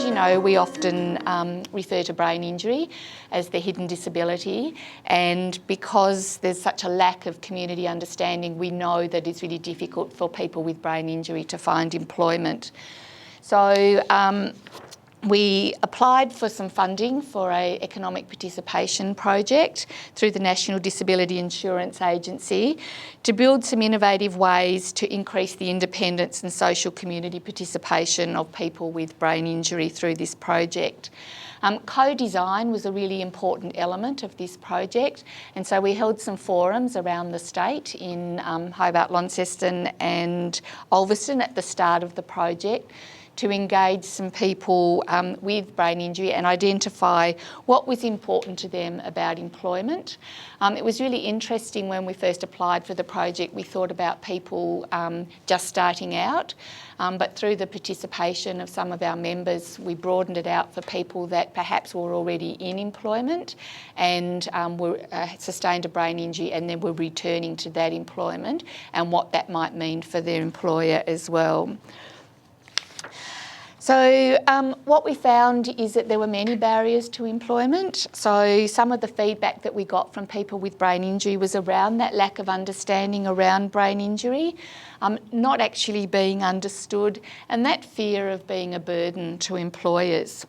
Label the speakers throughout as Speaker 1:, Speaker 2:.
Speaker 1: as you know, we often refer to brain injury as the hidden disability, and because there's such a lack of community understanding, we know that it's really difficult for people with brain injury to find employment. So we applied for some funding for an economic participation project through the National Disability Insurance Agency to build some innovative ways to increase the independence and social community participation of people with brain injury through this project. Co-design was a really important element of this project, and so we held some forums around the state in Hobart, Launceston and Ulverston at the start of the project to engage some people with brain injury and identify what was important to them about employment. It was really interesting when we first applied for the project. We thought about people just starting out, but through the participation of some of our members, we broadened it out for people that perhaps were already in employment and sustained a brain injury and then were returning to that employment and what that might mean for their employer as well. So what we found is that there were many barriers to employment. So some of the feedback that we got from people with brain injury was around that lack of understanding around brain injury, not actually being understood, and that fear of being a burden to employers.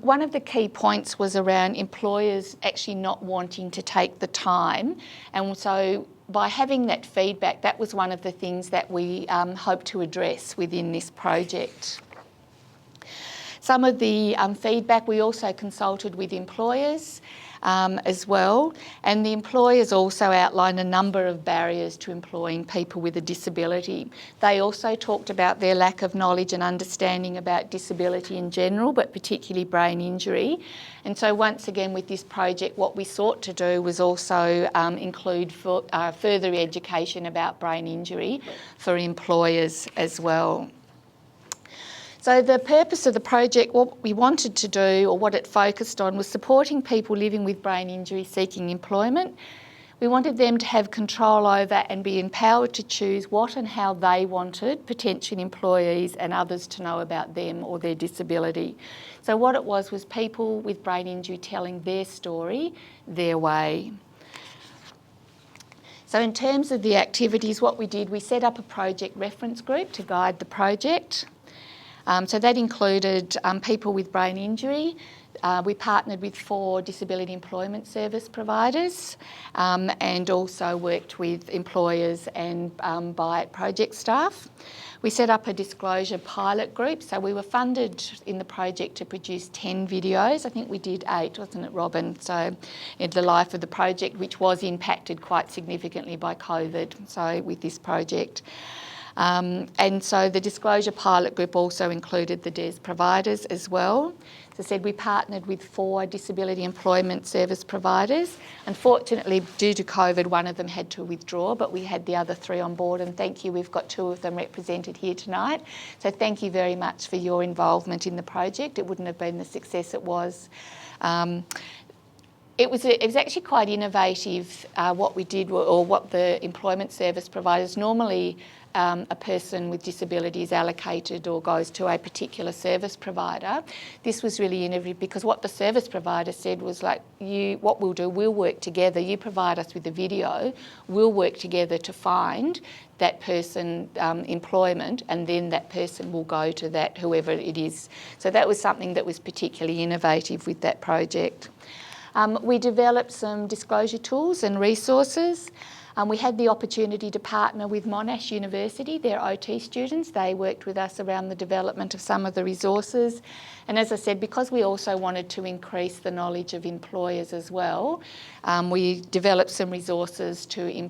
Speaker 1: One of the key points was around employers actually not wanting to take the time, and so by having that feedback, that was one of the things that we hope to address within this project. Some of the feedback, we also consulted with employers as well, and the employers also outlined a number of barriers to employing people with a disability. They also talked about their lack of knowledge and understanding about disability in general, but particularly brain injury. And so once again with this project, what we sought to do was also include further education about brain injury for employers as well. So the purpose of the project, what we wanted to do, or what it focused on, was supporting people living with brain injury seeking employment. We wanted them to have control over and be empowered to choose what and how they wanted potential employees and others to know about them or their disability. So what it was people with brain injury telling their story, their way. So in terms of the activities, what we did, we set up a project reference group to guide the project. So that included people with brain injury. We partnered with 4 disability employment service providers and also worked with employers and Biat project staff. We set up a disclosure pilot group. So we were funded in the project to produce 10 videos. I think we did 8, wasn't it, Robyn? So in the life of the project, which was impacted quite significantly by COVID, so with this project. And so the disclosure pilot group also included the DES providers as well. As I said, we partnered with 4 disability employment service providers. Unfortunately, due to COVID, one of them had to withdraw, but we had the other 3 on board, and thank you, we've got 2 of them represented here tonight. So thank you very much for your involvement in the project. It wouldn't have been the success it was. It was actually quite innovative what we did, or what the employment service providers normally. A person with disability is allocated or goes to a particular service provider. This was really innovative because what the service provider said was like, what we'll do, we'll work together. You provide us with the video, we'll work together to find that person employment, and then that person will go to that, whoever it is. So that was something that was particularly innovative with that project. We developed some disclosure tools and resources. We had the opportunity to partner with Monash University, their OT students. They worked with us around the development of some of the resources. And as I said, because we also wanted to increase the knowledge of employers as well, we developed some resources to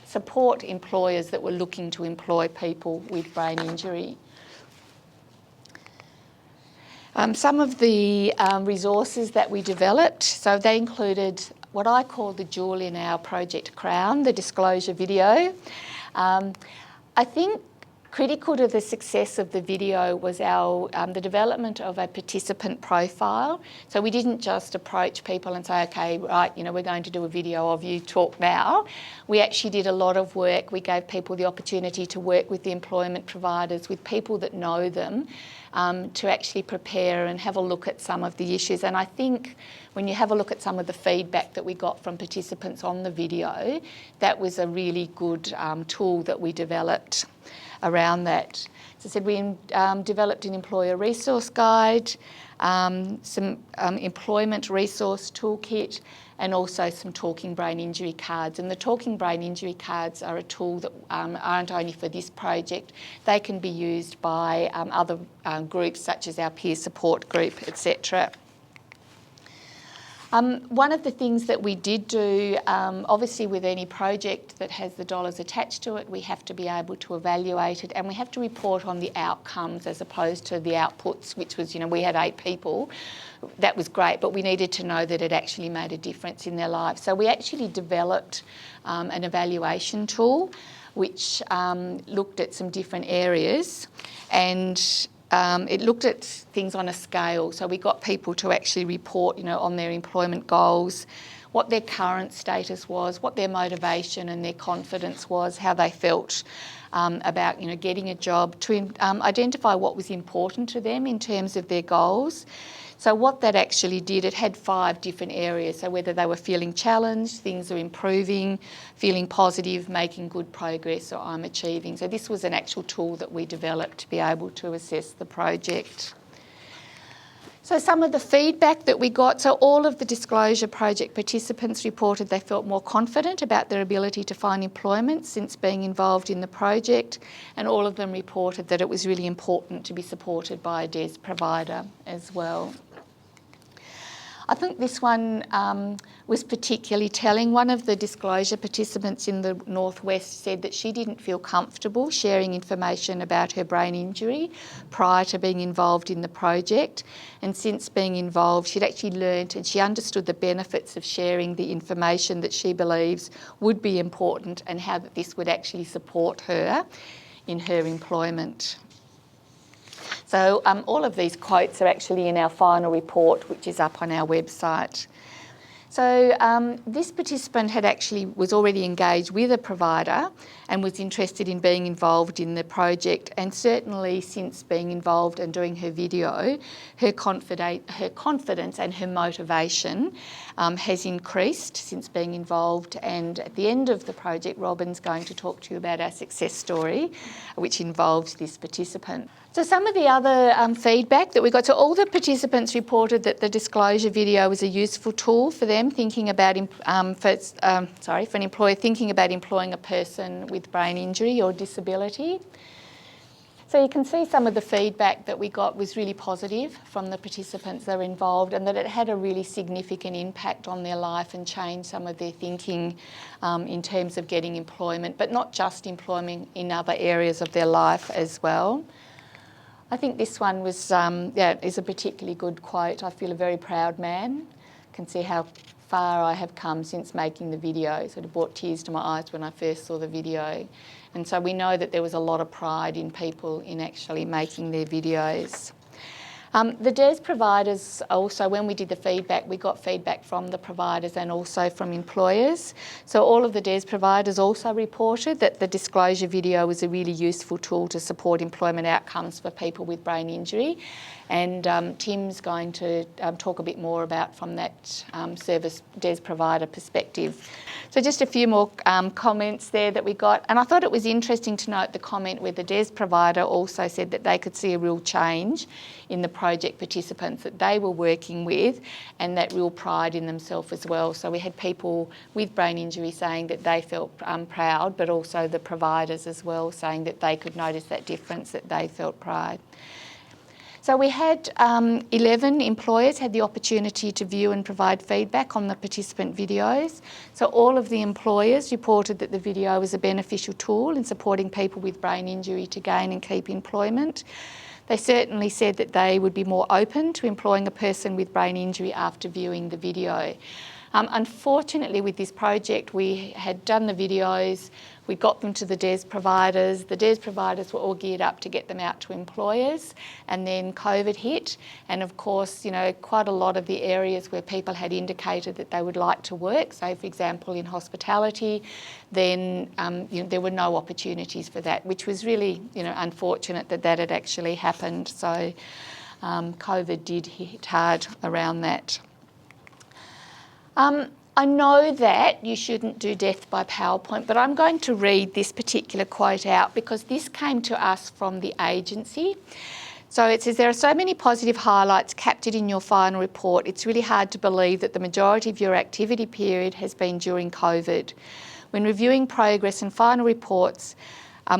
Speaker 1: support employers that were looking to employ people with brain injury. Some of the resources that we developed, so they included what I call the jewel in our project crown, the disclosure video. I think Critical to the success of the video was the development of a participant profile. So we didn't just approach people and say, okay, right, we're going to do a video of you, talk now. We actually did a lot of work. We gave people the opportunity to work with the employment providers, with people that know them, to actually prepare and have a look at some of the issues. And I think when you have a look at some of the feedback that we got from participants on the video, that was a really good tool that we developed around that. As I said, we developed an employer resource guide, some employment resource toolkit, and also some talking brain injury cards. And the talking brain injury cards are a tool that aren't only for this project, they can be used by other groups such as our peer support group, etc. One of the things that we did do, obviously with any project that has the dollars attached to it, we have to be able to evaluate it, and we have to report on the outcomes as opposed to the outputs, which was, we had 8 people. That was great, but we needed to know that it actually made a difference in their lives. So we actually developed an evaluation tool which looked at some different areas, and it looked at things on a scale. So we got people to actually report, on their employment goals, what their current status was, what their motivation and their confidence was, how they felt about, getting a job, to identify what was important to them in terms of their goals. So what that actually did, it had 5 different areas. So whether they were feeling challenged, things are improving, feeling positive, making good progress, or I'm achieving. So this was an actual tool that we developed to be able to assess the project. So some of the feedback that we got, so all of the disclosure project participants reported they felt more confident about their ability to find employment since being involved in the project, and all of them reported that it was really important to be supported by a DES provider as well. I think this one was particularly telling. One of the disclosure participants in the Northwest said that she didn't feel comfortable sharing information about her brain injury prior to being involved in the project. And since being involved, she'd actually learnt and she understood the benefits of sharing the information that she believes would be important, and how that this would actually support her in her employment. So all of these quotes are actually in our final report, which is up on our website. So this participant was already engaged with a provider and was interested in being involved in the project, and certainly since being involved and doing her video, her confidence and her motivation has increased since being involved. And at the end of the project, Robyn's going to talk to you about our success story, which involves this participant. So some of the other feedback that we got, so all the participants reported that the disclosure video was a useful tool for them thinking about, for an employer thinking about employing a person with brain injury or disability. So you can see some of the feedback that we got was really positive from the participants that were involved, and that it had a really significant impact on their life and changed some of their thinking in terms of getting employment, but not just employment, in other areas of their life as well. I think this one was, is a particularly good quote. I feel a very proud man. Can see how far I have come since making the video. So it brought tears to my eyes when I first saw the video. And so we know that there was a lot of pride in people in actually making their videos. The DES providers also, when we did the feedback, we got feedback from the providers and also from employers. So all of the DES providers also reported that the disclosure video was a really useful tool to support employment outcomes for people with brain injury. And Tim's going to talk a bit more about from that service DES provider perspective. So just a few more comments there that we got. And I thought it was interesting to note the comment where the DES provider also said that they could see a real change in the project participants that they were working with, and that real pride in themselves as well. So we had people with brain injury saying that they felt proud, but also the providers as well saying that they could notice that difference, that they felt pride. So we had 11 employers had the opportunity to view and provide feedback on the participant videos. So all of the employers reported that the video was a beneficial tool in supporting people with brain injury to gain and keep employment. They certainly said that they would be more open to employing a person with brain injury after viewing the video. Unfortunately, with this project, we had done the videos, we got them to the DES providers. The DES providers were all geared up to get them out to employers, and then COVID hit. And of course, you know, quite a lot of the areas where people had indicated that they would like to work, so for example in hospitality, then you know, there were no opportunities for that, which was really, you know, unfortunate that that had actually happened. So COVID did hit hard around that. I know that you shouldn't do death by PowerPoint, but I'm going to read this particular quote out because this came to us from the agency. So it says, there are so many positive highlights captured in your final report, it's really hard to believe that the majority of your activity period has been during COVID. When reviewing progress and final reports,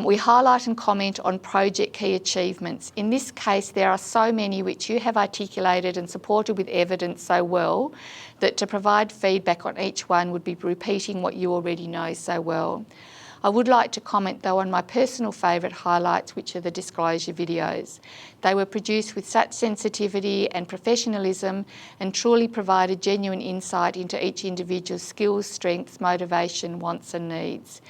Speaker 1: we highlight and comment on project key achievements. In this case, there are so many which you have articulated and supported with evidence so well that to provide feedback on each one would be repeating what you already know so well. I would like to comment though on my personal favourite highlights, which are the disclosure videos. They were produced with such sensitivity and professionalism and truly provided genuine insight into each individual's skills, strengths, motivation, wants and needs.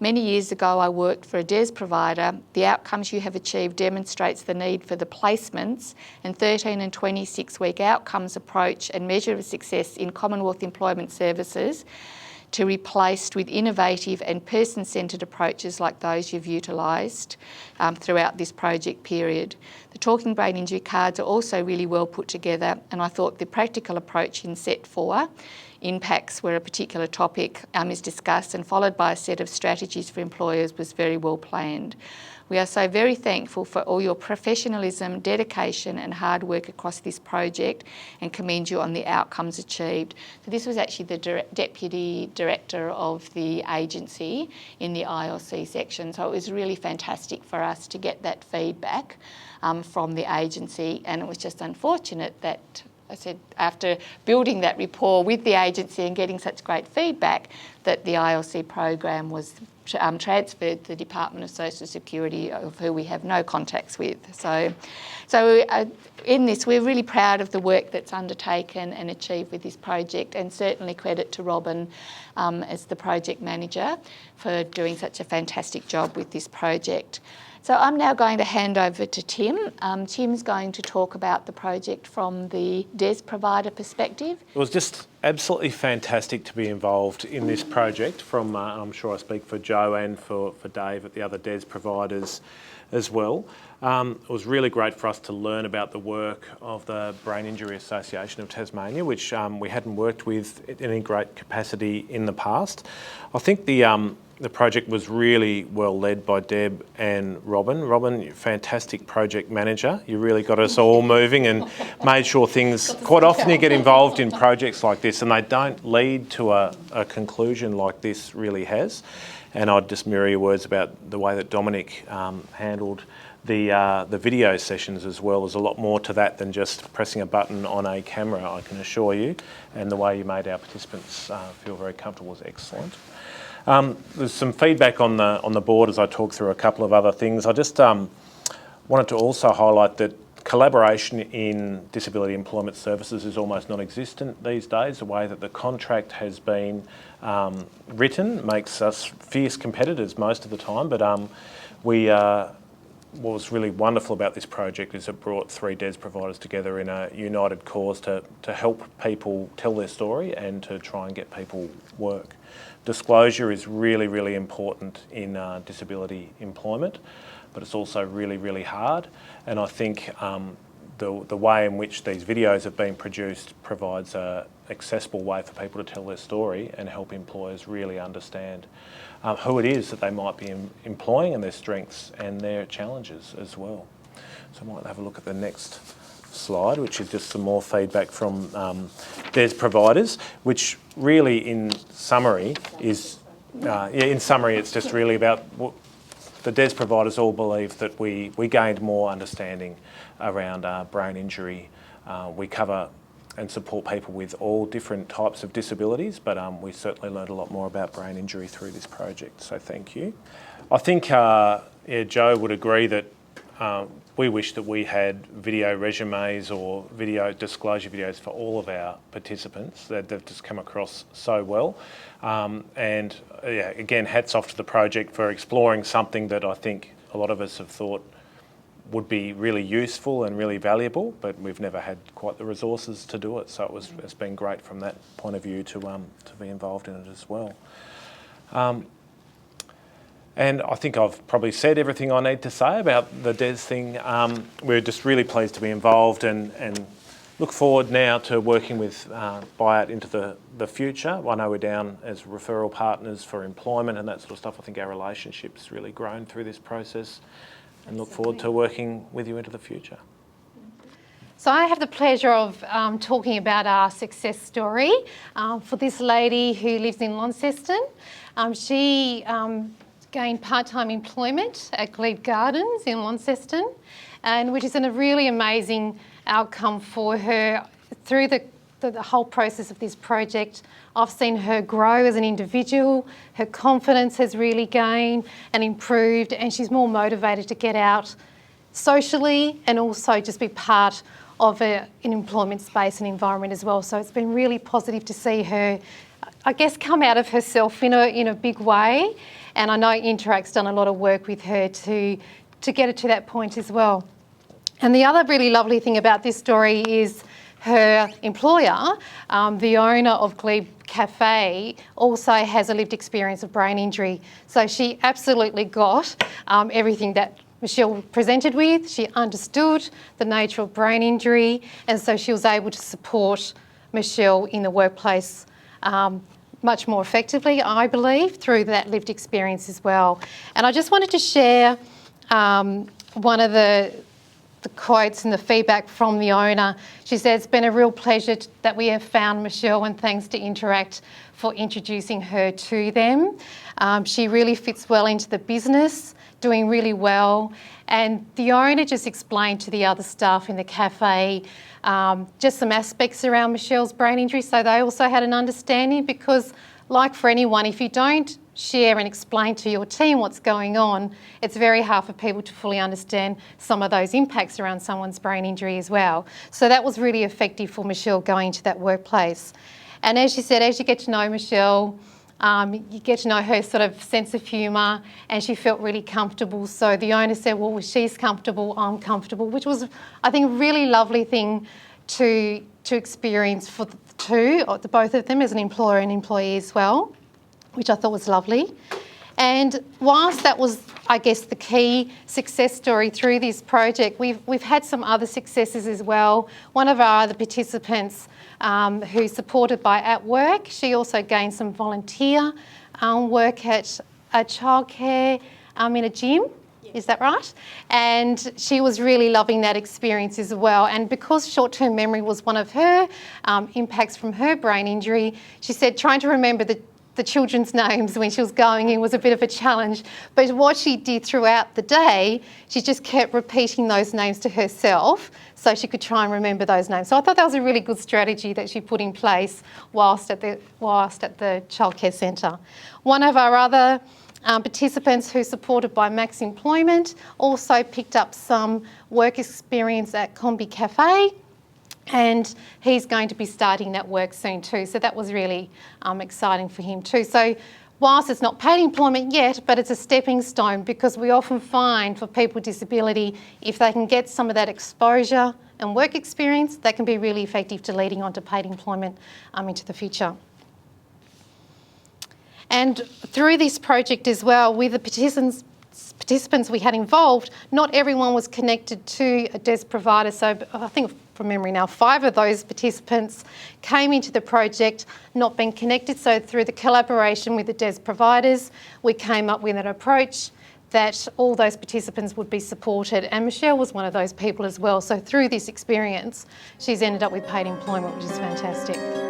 Speaker 1: Many years ago, I worked for a DES provider. The outcomes you have achieved demonstrates the need for the placements and 13 and 26-week outcomes approach and measure of success in Commonwealth Employment Services to be replaced with innovative and person-centred approaches like those you've utilised throughout this project period. The talking brain injury cards are also really well put together, and I thought the practical approach in set 4, impacts where a particular topic is discussed and followed by a set of strategies for employers, was very well planned. We are so very thankful for all your professionalism, dedication and hard work across this project and commend you on the outcomes achieved. So this was actually the Deputy Director of the agency in the ILC section. So it was really fantastic for us to get that feedback from the agency, and it was just unfortunate that I said, after building that rapport with the agency and getting such great feedback, that the ILC program was transferred to the Department of Social Security, of who we have no contacts with. So in this, we're really proud of the work that's undertaken and achieved with this project, and certainly credit to Robyn as the project manager for doing such a fantastic job with this project. So I'm now going to hand over to Tim. Tim's going to talk about the project from the DES provider perspective.
Speaker 2: It was just absolutely fantastic to be involved in this project from, I'm sure I speak for Joe and for Dave at the other DES providers as well. It was really great for us to learn about the work of the Brain Injury Association of Tasmania, which we hadn't worked with in any great capacity in the past. I think the project was really well led by Deb and Robyn. Robyn, fantastic project manager. You really got us all moving and made sure things, quite often you get involved in projects like this and they don't lead to a conclusion like this really has. And I'd just mirror your words about the way that Dominic handled the video sessions as well. There's a lot more to that than just pressing a button on a camera, I can assure you. And the way you made our participants feel very comfortable was excellent. There's some feedback on the board as I talk through a couple of other things. I just wanted to also highlight that collaboration in disability employment services is almost non-existent these days. The way that the contract has been written makes us fierce competitors most of the time, but what was really wonderful about this project is it brought 3 DES providers together in a united cause to help people tell their story and to try and get people work. Disclosure is really, really important in disability employment, but it's also really, really hard. And I think the way in which these videos have been produced provides an accessible way for people to tell their story and help employers really understand who it is that they might be employing and their strengths and their challenges as well. So I might have a look at the next slide, which is just some more feedback from DES providers, which really in summary is, it's just really about what the DES providers all believe that we gained more understanding around brain injury. We cover and support people with all different types of disabilities, but we certainly learned a lot more about brain injury through this project, so thank you. I think Joe would agree that we wish that we had video resumes or video disclosure videos for all of our participants. They've just come across so well. And yeah, again, hats off to the project for exploring something that I think a lot of us have thought would be really useful and really valuable, but we've never had quite the resources to do it. So it's been great from that point of view to be involved in it as well. And I think I've probably said everything I need to say about the DES thing. We're just really pleased to be involved and look forward now to working with Biat into the future. I know we're down as referral partners for employment and that sort of stuff. I think our relationship's really grown through this process and look forward to working with you into the future.
Speaker 3: So I have the pleasure of talking about our success story for this lady who lives in Launceston. She gained part-time employment at Glebe Gardens in Launceston, and which is a really amazing outcome for her. Through the whole process of this project, I've seen her grow as an individual. Her confidence has really gained and improved, and she's more motivated to get out socially and also just be part of an employment space and environment as well. So it's been really positive to see her, I guess, come out of herself in a big way. And I know Interact's done a lot of work with her to get her to that point as well. And the other really lovely thing about this story is her employer, the owner of Glebe Cafe, also has a lived experience of brain injury. So she absolutely got everything that Michelle presented with. She understood the nature of brain injury, and so she was able to support Michelle in the workplace much more effectively, I believe, through that lived experience as well. And I just wanted to share one of the quotes and the feedback from the owner. She said, "It's been a real pleasure that we have found Michelle, and thanks to Interact for introducing her to them. She really fits well into the business, doing really well." And the owner just explained to the other staff in the cafe just some aspects around Michelle's brain injury, so they also had an understanding, because like for anyone, if you don't share and explain to your team what's going on, it's very hard for people to fully understand some of those impacts around someone's brain injury as well. So that was really effective for Michelle going to that workplace. And as she said, as you get to know Michelle, you get to know her sort of sense of humour, and she felt really comfortable. So the owner said, well, if she's comfortable, I'm comfortable, which was, I think, a really lovely thing to experience for the two, or the both of them, as an employer and employee as well, which I thought was lovely. And whilst that was, I guess, the key success story through this project, we've had some other successes as well. One of our other participants who's supported by At Work, she also gained some volunteer work at a childcare in a gym. Is that right? And she was really loving that experience as well. And because short-term memory was one of her impacts from her brain injury, she said trying to remember the children's names when she was going in was a bit of a challenge. But what she did throughout the day, she just kept repeating those names to herself so she could try and remember those names. So I thought that was a really good strategy that she put in place whilst at the childcare centre. One of our other participants who's supported by Max Employment also picked up some work experience at Combi Cafe, and he's going to be starting that work soon too. So that was really exciting for him too. So whilst it's not paid employment yet, but it's a stepping stone, because we often find for people with disability, if they can get some of that exposure and work experience, that can be really effective to leading on to paid employment into the future. And through this project as well, with the participants we had involved, not everyone was connected to a DES provider. So I think from memory now, 5 of those participants came into the project not being connected. So through the collaboration with the DES providers, we came up with an approach that all those participants would be supported. And Michelle was one of those people as well. So through this experience, she's ended up with paid employment, which is fantastic.